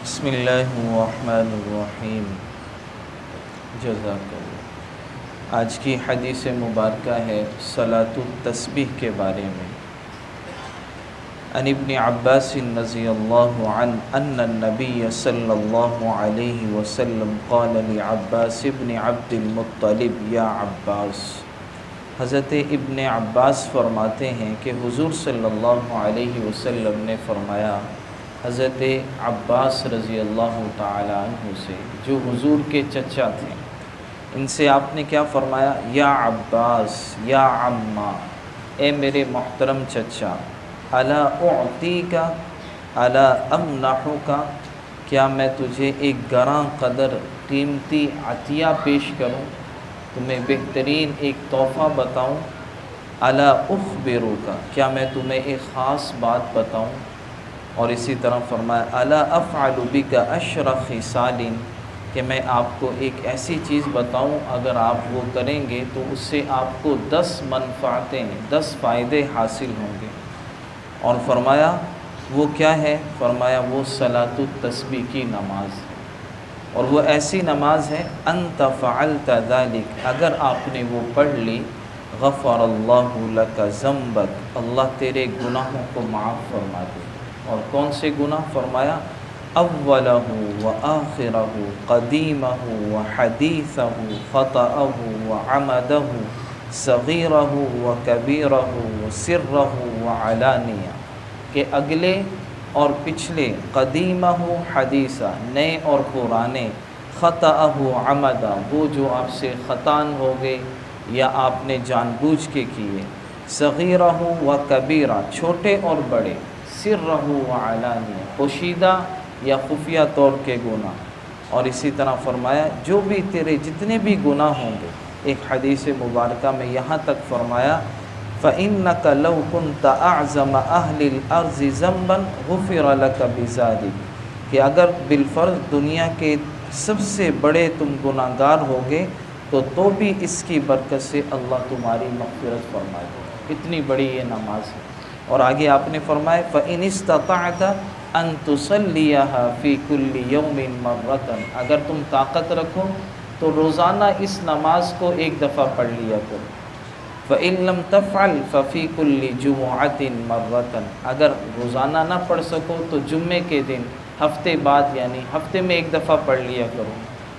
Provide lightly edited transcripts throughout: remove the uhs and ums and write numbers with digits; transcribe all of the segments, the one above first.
بسم اللہ الرحمن الرحیم۔ جزاک اللہ۔ آج کی حدیث مبارکہ ہے صلاۃ التسبیح کے بارے میں۔ عن ابن عباس رضی اللہ عنہ ان النبی صلی اللہ علیہ وسلم قال لعباس ابن عبد المطلب یا عباس۔ حضرت ابن عباس فرماتے ہیں کہ حضور صلی اللہ علیہ وسلم نے فرمایا حضرت عباس رضی اللہ تعالی عنہ سے، جو حضور کے چچا تھے، ان سے آپ نے کیا فرمایا؟ یا عباس یا عمّا، اے میرے محترم چچا، الا اعطیک الا امنحک، کیا میں تجھے ایک گراں قدر قیمتی عطیہ پیش کروں، تمہیں بہترین ایک تحفہ بتاؤں؟ الا اخبرک، کیا میں تمہیں ایک خاص بات بتاؤں؟ اور اسی طرح فرمایا الا افعل بک اشر خصال، کہ میں آپ کو ایک ایسی چیز بتاؤں اگر آپ وہ کریں گے تو اس سے آپ کو 10 منفعتیں، 10 فائدے حاصل ہوں گے۔ اور فرمایا وہ کیا ہے؟ فرمایا وہ صلاۃ التسبیح کی نماز ہے، اور وہ ایسی نماز ہے انت فعلت ذلک، اگر آپ نے وہ پڑھ لی غفر اللہ لک ذنبک، اللہ تیرے گناہوں کو معاف فرما دے۔ اور کون سے گناہ؟ فرمایا اولہ و آخرہ قدیمہ و حدیثہ خطأہ و عمدہ صغیرہ و کبیرہ و سرہ و علانیہ، کہ اگلے اور پچھلے، قدیمہ حدیثہ، نئے اور پرانے، خطأہ عمدہ، وہ جو آپ سے خطاً ہو گئے یا آپ نے جان بوجھ کے کیے، صغیرہ و کبیرہ، چھوٹے اور بڑے، سرہ و علانیہ، پوشیدہ یا خفیہ طور کے گناہ۔ اور اسی طرح فرمایا جو بھی تیرے جتنے بھی گناہ ہوں گے، ایک حدیث مبارکہ میں یہاں تک فرمایا فَإِنَّكَ لَوْ كُنْتَ أَعْظَمَ أَهْلِ الْأَرْضِ ذَنْبًا غُفِرَ لَكَ بِذَلِكَ، کہ اگر بالفرض دنیا کے سب سے بڑے تم گناہ گار ہوگے تو بھی اس کی برکت سے اللہ تمہاری مغفرت فرما دے۔ اتنی بڑی یہ نماز ہے۔ اور آگے آپ نے فرمایا فَإِنِ اسْتَطَعْتَ أَن تُصَلِّيَهَا فِي كُلِّ يَوْمٍ مَرَّةً، اگر تم طاقت رکھو تو روزانہ اس نماز کو ایک دفعہ پڑھ لیا کرو۔ فَإِن لَمْ تَفْعَلْ فَفِي كُلِّ جُمُعَةٍ مَرَّةً، اگر روزانہ نہ پڑھ سکو تو جمعے کے دن، ہفتے بعد، یعنی ہفتے میں ایک دفعہ پڑھ لیا کرو۔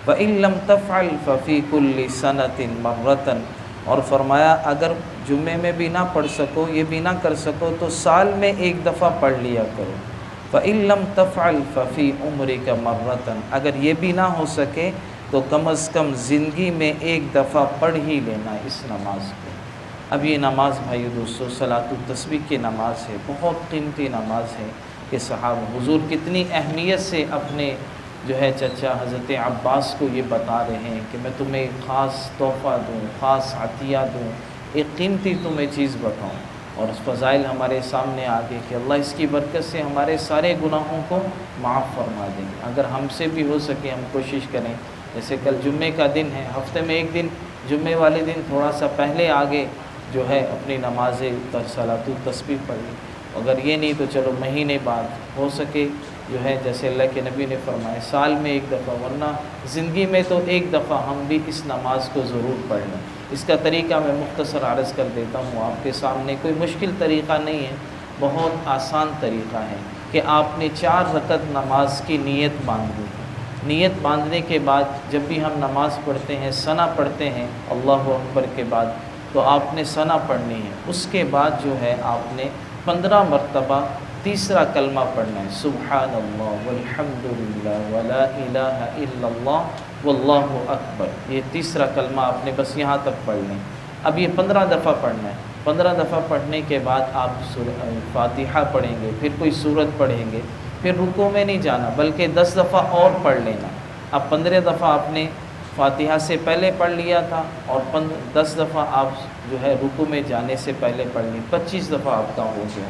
فَإِن لَمْ تَفْعَلْ فَفِي كُلِّ سَنَةٍ مَرَّةً، اور فرمایا اگر جمعے میں بھی نہ پڑھ سکو، یہ بھی نہ کر سکو تو سال میں ایک دفعہ پڑھ لیا کرو۔ فَإِن لَمْ تَفْعَلْ فَفِي عُمْرِكَ مَرَّةً، اگر یہ بھی نہ ہو سکے تو کم از کم زندگی میں ایک دفعہ پڑھ ہی لینا اس نماز کو۔ اب یہ نماز بھائی دوستو صلاۃ التسبیح کی نماز ہے، بہت قیمتی نماز ہے کہ صحابہ حضور کتنی اہمیت سے اپنے جو ہے چچا حضرت عباس کو یہ بتا رہے ہیں کہ میں تمہیں ایک خاص تحفہ دوں، خاص عطیہ دوں، ایک قیمتی تمہیں چیز بتاؤں۔ اور اس فضائل ہمارے سامنے آ گئے کہ اللہ اس کی برکت سے ہمارے سارے گناہوں کو معاف فرما دیں گے۔ اگر ہم سے بھی ہو سکے ہم کوشش کریں، جیسے کل جمعے کا دن ہے، ہفتے میں ایک دن جمعے والے دن تھوڑا سا پہلے آگے جو ہے اپنی نماز صلاۃ التسبیح پڑھ لی۔ اگر یہ نہیں تو چلو مہینے بعد ہو سکے جو ہے جیسے اللہ کے نبی نے فرمایا سال میں ایک دفعہ، ورنہ زندگی میں تو ایک دفعہ ہم بھی اس نماز کو ضرور پڑھ لیں۔ اس کا طریقہ میں مختصر عرض کر دیتا ہوں آپ کے سامنے، کوئی مشکل طریقہ نہیں ہے، بہت آسان طریقہ ہے کہ آپ نے 4 رکعت نماز کی نیت باندھنی ہے۔ نیت باندھنے کے بعد جب بھی ہم نماز پڑھتے ہیں، ثنا پڑھتے ہیں اللہ اکبر کے بعد، تو آپ نے ثنا پڑھنی ہے۔ اس کے بعد جو ہے آپ نے 15 مرتبہ تیسرا کلمہ پڑھنا ہے، سبحان اللہ والحمد للہ ولا الہ الا اللہ واللہ اکبر، یہ تیسرا کلمہ آپ نے بس یہاں تک پڑھ لیں۔ اب یہ 15 دفعہ پڑھنا ہے۔ 15 دفعہ پڑھنے کے بعد آپ فاتحہ پڑھیں گے، پھر کوئی سورت پڑھیں گے، پھر رکوع میں نہیں جانا بلکہ 10 دفعہ اور پڑھ لینا۔ اب 15 دفعہ آپ نے فاتحہ سے پہلے پڑھ لیا تھا، اور 10 دفعہ آپ جو ہے رکوع میں جانے سے پہلے پڑھ لی، 25 دفعہ آپ کا ہو گیا۔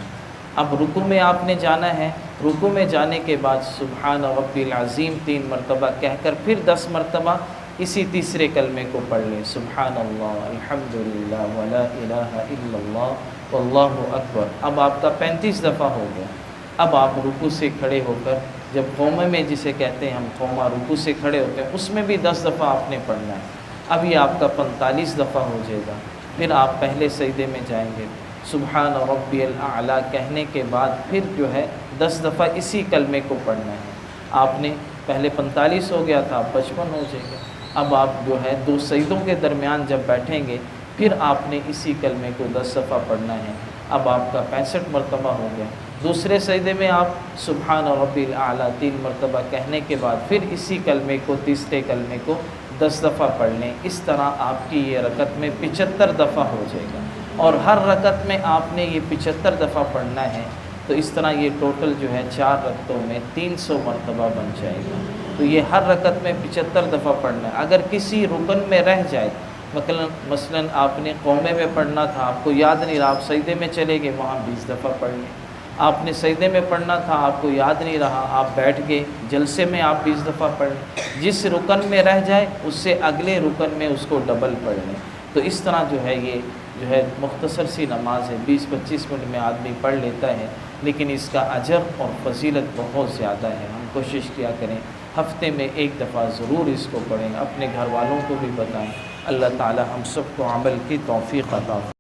اب رکوع میں آپ نے جانا ہے، رکوع میں جانے کے بعد سبحان ربی العظیم 3 مرتبہ کہہ کر پھر 10 مرتبہ اسی تیسرے کلمے کو پڑھ لیں، سبحان اللہ الحمد للہ ولا الہ الا اللہ واللہ اکبر۔ اب آپ کا 35 دفعہ ہو گیا۔ اب آپ رکوع سے کھڑے ہو کر جب قومے میں جسے کہتے ہیں ہم قومہ رکوع سے کھڑے ہوتے ہیں اس میں بھی 10 دفعہ آپ نے پڑھنا ہے. اب یہ آپ کا 45 دفعہ ہو جائے گا. پھر آپ پہلے سجدے میں جائیں گے, سبحان ربی الاعلیٰ کہنے کے بعد پھر جو ہے 10 دفعہ اسی کلمے کو پڑھنا ہے. آپ نے پہلے 45 ہو گیا تھا, اب 55 ہو جائے گا. اب آپ جو ہے 2 سجدوں کے درمیان جب بیٹھیں گے پھر آپ نے اسی کلمے کو 10 دفعہ پڑھنا ہے. اب آپ کا 65 مرتبہ ہو گیا. دوسرے سجدے میں آپ سبحان ربی الاعلیٰ 3 مرتبہ کہنے کے بعد پھر اسی کلمے کو, تیسرے کلمے کو 10 دفعہ پڑھ لیں. اس طرح آپ کی یہ رکعت میں 75 دفعہ ہو جائے گا, اور ہر رکعت میں آپ نے یہ 75 دفعہ پڑھنا ہے. تو اس طرح یہ ٹوٹل جو ہے 4 رکعتوں میں 300 مرتبہ بن جائے گا. تو یہ ہر رکعت میں 75 دفعہ پڑھنا ہے. اگر کسی رکن میں رہ جائے, مثلا آپ نے قومے میں پڑھنا تھا, آپ کو یاد نہیں رہا, آپ سجدے میں چلے گئے, وہاں 20 دفعہ پڑھ لیں. آپ نے سجدے میں پڑھنا تھا, آپ کو یاد نہیں رہا, آپ بیٹھ گئے, جلسے میں آپ 20 دفعہ پڑھ لیں. جس رکن میں رہ جائے اس سے اگلے رکن میں اس کو ڈبل پڑھ لیں. تو اس طرح جو ہے یہ جو ہے مختصر سی نماز ہے, 20-25 منٹ میں آدمی پڑھ لیتا ہے, لیکن اس کا اجر اور فضیلت بہت زیادہ ہے. ہم کوشش کیا کریں ہفتے میں 1 دفعہ ضرور اس کو پڑھیں, اپنے گھر والوں کو بھی بتائیں. اللہ تعالی ہم سب کو عمل کی توفیق عطا فرمائے.